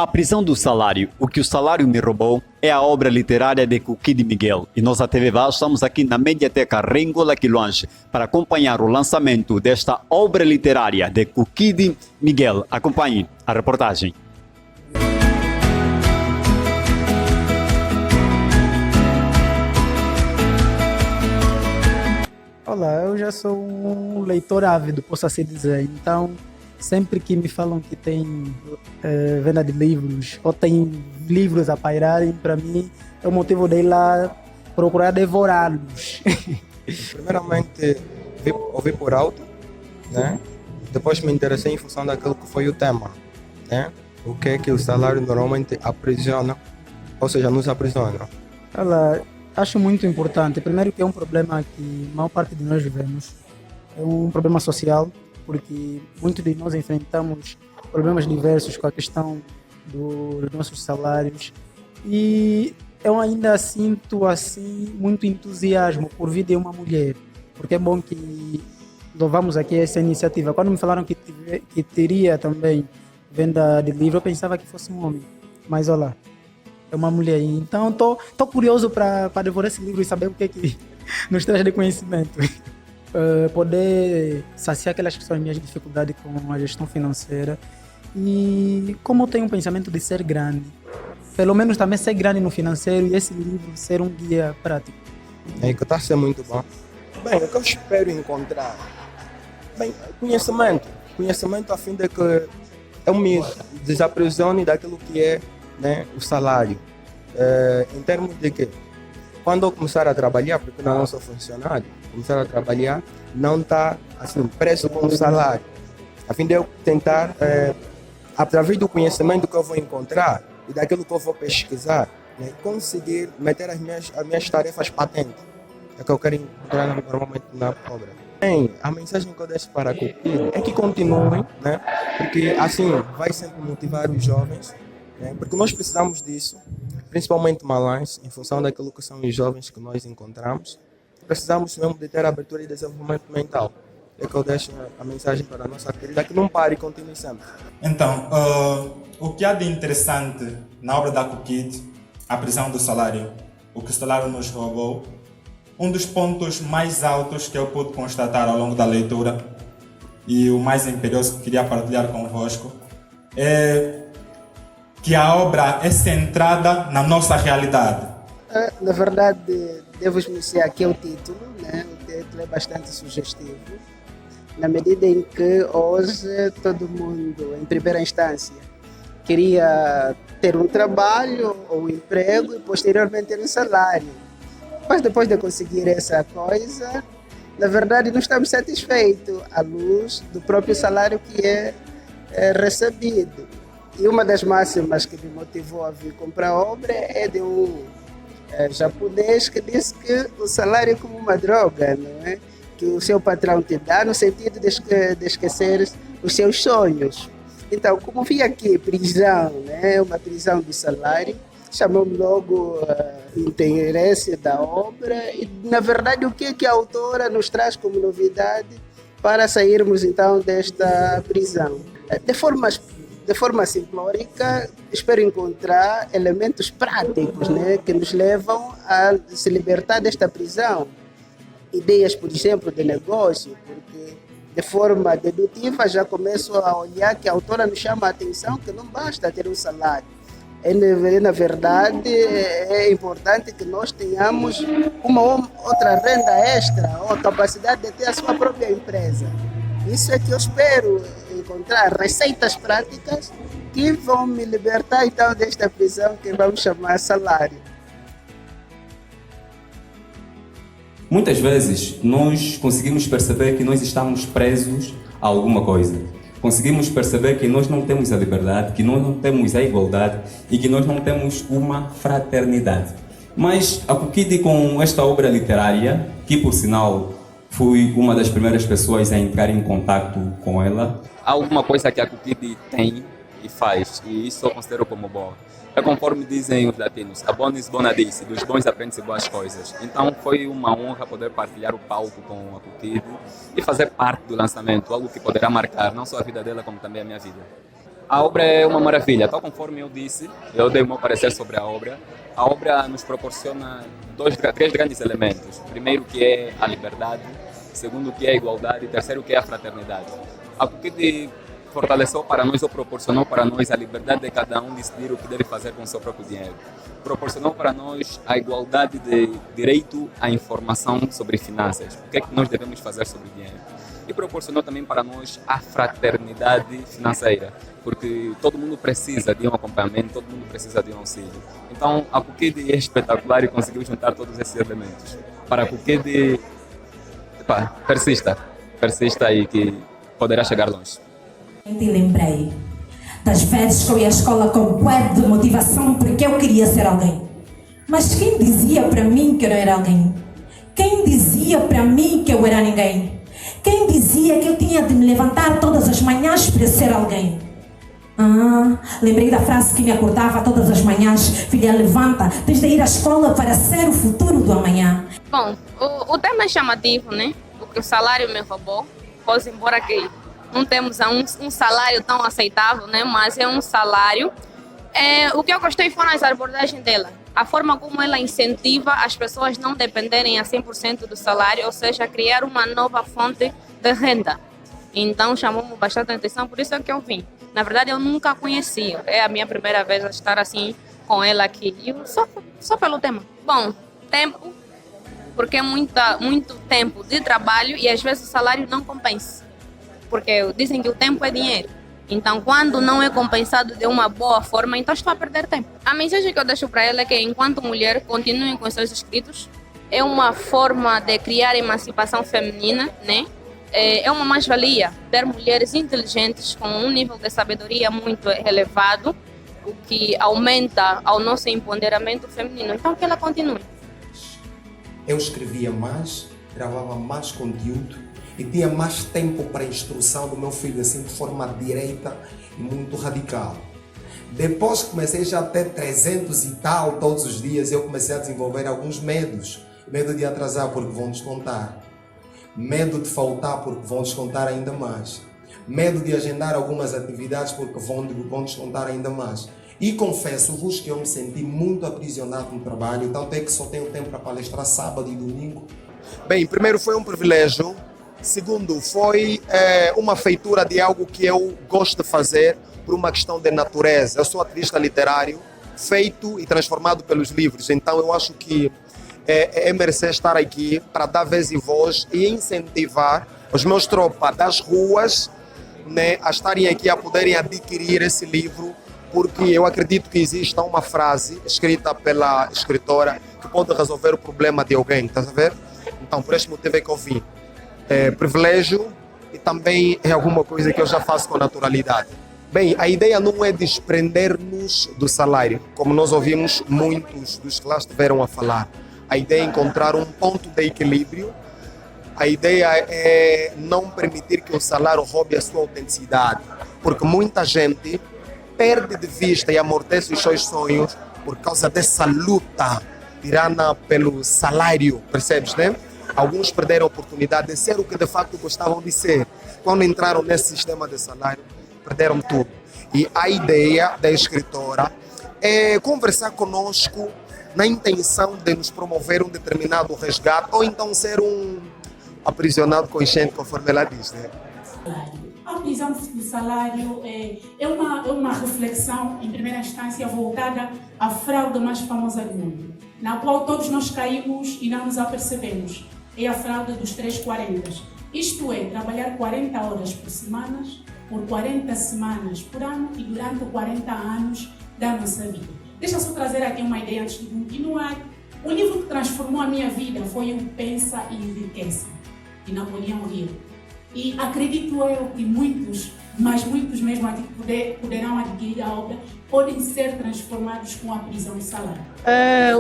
A Prisão do Salário, O que o Salário me roubou, é a obra literária de Cookie de Miguel. E nós, a TV Vaz, estamos aqui na Mediateca Rengola Quiloange para acompanhar o lançamento desta obra literária de Cookie de Miguel. Acompanhe a reportagem. Olá, eu já sou um leitor ávido, posso assim dizer. Então, sempre que me falam que tem venda de livros ou tem livros a pairarem, para mim é o motivo de ir lá procurar devorá-los. Primeiramente, ouvi por alto, né? Depois me interessei em função daquilo que foi o tema, né? O que é que o salário normalmente aprisiona, ou seja, nos aprisiona. Olha, acho muito importante. Primeiro que é um problema que a maior parte de nós vivemos. É um problema social, porque muitos de nós enfrentamos problemas diversos com a questão dos nossos salários. E eu ainda sinto assim muito entusiasmo por vir de uma mulher, porque é bom que louvamos aqui essa iniciativa. Quando me falaram que teria também venda de livro, eu pensava que fosse um homem, mas olha lá, é uma mulher. Então estou curioso para devorar esse livro e saber o que nos traz de conhecimento. Poder saciar aquelas que são as minhas dificuldades com a gestão financeira. E como eu tenho um pensamento de ser grande, pelo menos também ser grande no financeiro e esse livro ser um guia prático. É que está a ser muito bom. Bem, o que eu espero encontrar? Bem, conhecimento a fim de que eu me desaprisione daquilo que é, né, o salário. Em termos de que, quando eu começar a trabalhar, porque não sou funcionário, começar a trabalhar, não está assim, preso com o salário. A fim de eu tentar, através do conhecimento que eu vou encontrar e daquilo que eu vou pesquisar, né, conseguir meter as minhas tarefas patentes. É o que eu quero encontrar normalmente na obra. Bem, a mensagem que eu deixo para a Cookie é que continuem, né, porque assim vai sempre motivar os jovens, né, porque nós precisamos disso, principalmente Malães, em função daquilo que são os jovens que nós encontramos. Precisamos mesmo de ter abertura e desenvolvimento mental. É que eu deixo a mensagem para a nossa querida, que não pare e continue sempre. Então, o que há de interessante na obra da Cookie, A Prisão do Salário, O que o Salário nos roubou, um dos pontos mais altos que eu pude constatar ao longo da leitura e o mais imperioso que queria partilhar convosco é que a obra é centrada na nossa realidade. Na verdade, devo iniciar aqui o título, né? O título é bastante sugestivo, na medida em que hoje todo mundo, em primeira instância, queria ter um trabalho ou um emprego e posteriormente ter um salário. Mas depois de conseguir essa coisa, na verdade não estamos satisfeitos à luz do próprio salário que é recebido. E uma das máximas que me motivou a vir comprar a obra é de um japonês que disse que o salário é como uma droga, não é? Que o seu patrão te dá no sentido de esquecer os seus sonhos. Então, como vi aqui prisão, né? Uma prisão do salário, chamou-me logo o interesse da obra e, na verdade, o que a autora nos traz como novidade para sairmos, então, desta prisão. De forma simplórica, espero encontrar elementos práticos, né, que nos levam a se libertar desta prisão. Ideias, por exemplo, de negócio, porque de forma dedutiva já começo a olhar que a autora nos chama a atenção que não basta ter um salário. Na verdade, é importante que nós tenhamos uma outra renda extra ou a capacidade de ter a sua própria empresa. Isso é que eu espero encontrar receitas práticas que vão me libertar então desta prisão que vamos chamar salário. Muitas vezes nós conseguimos perceber que nós estamos presos a alguma coisa. Conseguimos perceber que nós não temos a liberdade, que nós não temos a igualdade e que nós não temos uma fraternidade. Mas a Cookie, com esta obra literária, que por sinal fui uma das primeiras pessoas a entrar em contato com ela. Há alguma coisa que a Cookie tem e faz, e isso eu considero como bom. É conforme dizem os latinos, a bonis bona disse, dos bons aprende-se boas coisas. Então foi uma honra poder partilhar o palco com a Cookie e fazer parte do lançamento, algo que poderá marcar não só a vida dela, como também a minha vida. A obra é uma maravilha, tal conforme eu disse, eu dei o meu parecer sobre a obra. A obra nos proporciona três grandes elementos. Primeiro, que é a liberdade. Segundo, que é a igualdade. E terceiro, que é a fraternidade. A Cookie fortaleceu para nós ou proporcionou para nós a liberdade de cada um decidir o que deve fazer com o seu próprio dinheiro. Proporcionou para nós a igualdade de direito à informação sobre finanças. O que é que nós devemos fazer sobre dinheiro. E proporcionou também para nós a fraternidade financeira, porque todo mundo precisa de um acompanhamento, todo mundo precisa de um auxílio. Então, a Cookie é espetacular e conseguiu juntar todos esses elementos. Para a Cookie, persista aí que poderá chegar longe. Te lembrei das vezes que eu ia à escola com bué de motivação porque eu queria ser alguém. Mas quem dizia para mim que eu não era alguém? Quem dizia para mim que eu era ninguém? Quem dizia que eu tinha de me levantar todas as manhãs para ser alguém? Lembrei da frase que me acordava todas as manhãs: filha, levanta, tens de ir à escola para ser o futuro do amanhã. Bom, o tema é chamativo, né? Porque o salário me roubou, pois embora que não temos um salário tão aceitável, né? Mas é um salário. O que eu gostei foram as abordagens dela. A forma como ela incentiva as pessoas não dependerem a 100% do salário, ou seja, criar uma nova fonte de renda. Então chamou-me bastante atenção, por isso é que eu vim. Na verdade, eu nunca a conhecia. É a minha primeira vez a estar assim com ela aqui. E só pelo tema. Bom, tempo, porque é muito tempo de trabalho e às vezes o salário não compensa. Porque dizem que o tempo é dinheiro. Então, quando não é compensado de uma boa forma, então estou a perder tempo. A mensagem que eu deixo para ela é que, enquanto mulher, continuem com os seus escritos. É uma forma de criar emancipação feminina, né? É uma mais-valia ter mulheres inteligentes com um nível de sabedoria muito elevado, o que aumenta o nosso empoderamento feminino. Então, que ela continue. Eu escrevia mais, gravava mais conteúdo e tinha mais tempo para a instrução do meu filho, assim, de forma direita e muito radical. Depois que comecei já a ter 300 e tal todos os dias, eu comecei a desenvolver alguns medos. Medo de atrasar porque vão descontar. Medo de faltar porque vão descontar ainda mais. Medo de agendar algumas atividades porque vão descontar ainda mais. E confesso-vos que eu me senti muito aprisionado no trabalho, tanto é que só tenho tempo para palestrar sábado e domingo. Bem, primeiro foi um privilégio. Segundo, foi uma feitura de algo que eu gosto de fazer por uma questão de natureza. Eu sou ativista literário, feito e transformado pelos livros. Então eu acho que é merecer estar aqui para dar vez e voz e incentivar os meus tropas das ruas, né, a estarem aqui, a poderem adquirir esse livro, porque eu acredito que exista uma frase escrita pela escritora que pode resolver o problema de alguém, tá a ver? Então, por este motivo é que eu vim. Privilégio e também é alguma coisa que eu já faço com naturalidade. Bem, a ideia não é desprender-nos do salário, como nós ouvimos muitos dos que lá estiveram a falar. A ideia é encontrar um ponto de equilíbrio. A ideia é não permitir que o salário roube a sua autenticidade, porque muita gente perde de vista e amortece os seus sonhos por causa dessa luta tirana pelo salário, percebes, né? Alguns perderam a oportunidade de ser o que de facto gostavam de ser. Quando entraram nesse sistema de salário, perderam tudo. E a ideia da escritora é conversar conosco na intenção de nos promover um determinado resgate ou então ser um aprisionado consciente, conforme ela diz, né? A prisão do salário é uma reflexão, em primeira instância, voltada à fraude mais famosa do mundo, na qual todos nós caímos e não nos apercebemos. É a fraude dos 340. Isto é, trabalhar 40 horas por semana, por 40 semanas por ano e durante 40 anos da nossa vida. Deixa eu só trazer aqui uma ideia antes de continuar. O livro que transformou a minha vida foi o Pensa e Enriqueça, de Napoleão Hill. E acredito eu que muitos, mas muitos mesmo aqui poderão adquirir a obra, podem ser transformados com a prisão do salário.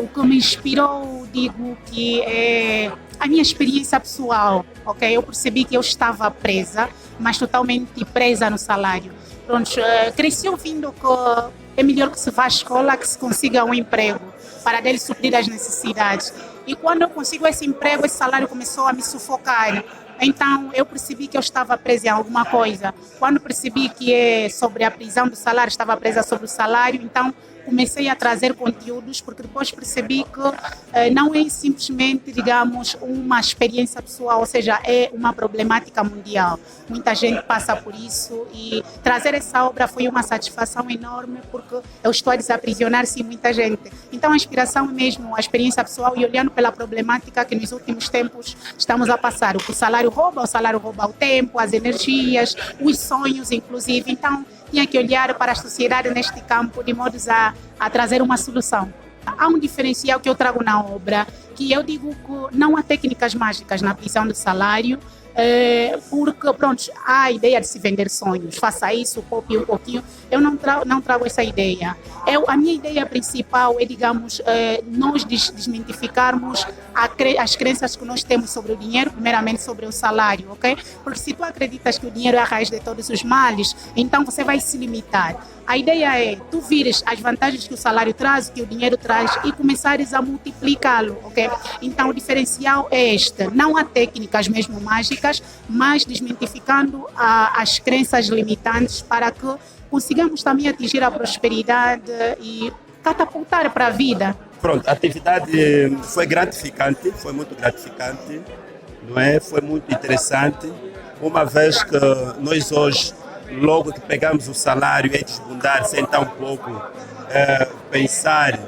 O que me inspirou, digo que é a minha experiência pessoal, ok? Eu percebi que eu estava presa, mas totalmente presa no salário. Pronto, cresci ouvindo que é melhor que se vá à escola, que se consiga um emprego, para dele suprir as necessidades. E quando eu consigo esse emprego, esse salário começou a me sufocar. Então, eu percebi que eu estava presa em alguma coisa. Quando percebi que é sobre a prisão do salário, estava presa sobre o salário, então comecei a trazer conteúdos, porque depois percebi que não é simplesmente, digamos, uma experiência pessoal, ou seja, é uma problemática mundial. Muita gente passa por isso e trazer essa obra foi uma satisfação enorme, porque eu estou a desaprisionar, sim, muita gente. Então, a inspiração é mesmo a experiência pessoal e olhando pela problemática que nos últimos tempos estamos a passar. O salário rouba o tempo, as energias, os sonhos, inclusive. Então, tinha que olhar para a sociedade neste campo de modo a trazer uma solução. Há um diferencial que eu trago na obra, que eu digo que não há técnicas mágicas na prisão do salário, porque, pronto, há a ideia de se vender sonhos, faça isso, copie um pouquinho. Eu não trago essa ideia. A minha ideia principal é, digamos, nós desmitificarmos as crenças que nós temos sobre o dinheiro, primeiramente sobre o salário, ok? Porque se tu acreditas que o dinheiro é a raiz de todos os males, então você vai se limitar. A ideia é tu vires as vantagens que o salário traz, que o dinheiro traz e começares a multiplicá-lo, ok? Então o diferencial é este. Não há técnicas mesmo mágicas, mas desmitificando as crenças limitantes para que consigamos também atingir a prosperidade e catapultar para a vida. Pronto, a atividade foi gratificante, foi muito gratificante, não é? Foi muito interessante, uma vez que nós hoje, logo que pegamos o salário, é desbundar sem tão pouco pensar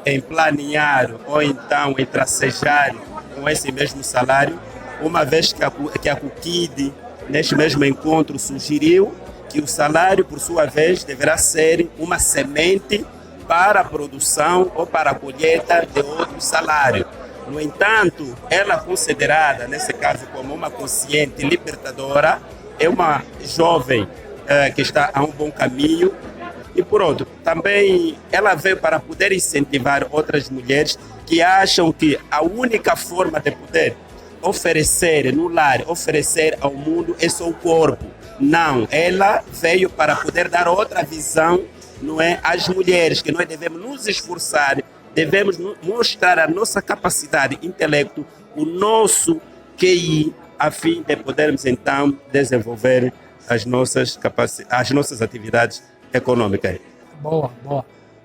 em planear ou então em tracejar com esse mesmo salário, uma vez que a CUKID, neste mesmo encontro, sugeriu que o salário, por sua vez, deverá ser uma semente para a produção ou para a colheita de outro salário. No entanto, ela considerada, nesse caso, como uma consciente libertadora, é uma jovem que está a um bom caminho e, por outro, também ela veio para poder incentivar outras mulheres que acham que a única forma de poder oferecer no lar, oferecer ao mundo é só o corpo. Não, ela veio para poder dar outra visão, não é, às mulheres, que nós devemos nos esforçar, devemos mostrar a nossa capacidade intelecto, o nosso QI, a fim de podermos então desenvolver as nossas atividades econômicas. Boa.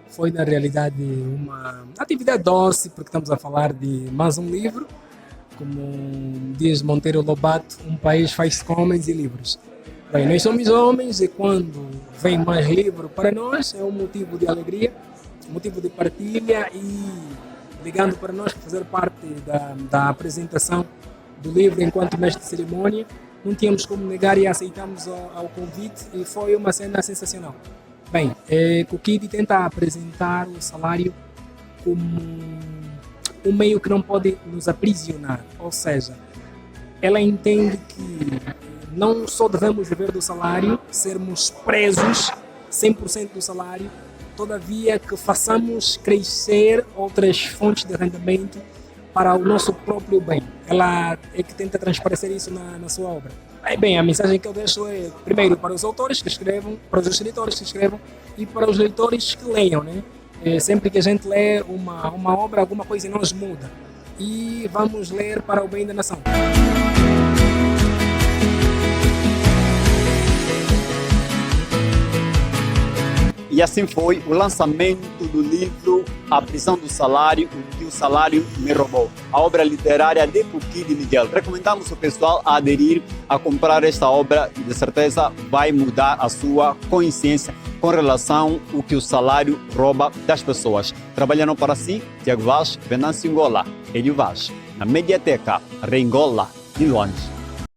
Foi na realidade uma atividade doce, porque estamos a falar de mais um livro, como diz Monteiro Lobato, um país faz-se com homens e livros. Bem, nós somos homens e quando vem mais livro para nós é um motivo de alegria, um motivo de partilha e ligando para nós fazer parte da apresentação do livro enquanto mestre de cerimônia, não tínhamos como negar e aceitamos ao convite e foi uma cena sensacional. Bem, CUKID tenta apresentar o salário como um meio que não pode nos aprisionar, ou seja, ela entende que não só devemos viver do salário, sermos presos 100% do salário, todavia que façamos crescer outras fontes de rendimento para o nosso próprio bem. Ela é que tenta transparecer isso na sua obra. Bem, a mensagem que eu deixo é, primeiro, para os autores que escrevam, para os escritores que escrevam e para os leitores que leiam, né? Sempre que a gente lê uma obra, alguma coisa em nós muda. E vamos ler para o bem da nação. E assim foi o lançamento do livro A Prisão do Salário, o que o salário me roubou. A obra literária de CUKID Miguel. Recomendamos o pessoal a aderir, a comprar esta obra e de certeza vai mudar a sua consciência com relação ao que o salário rouba das pessoas. Trabalhando para si, Tiago Vaz, Venâncio Ngola, Elio Vaz, na Mediateca Rengola, de Luandes.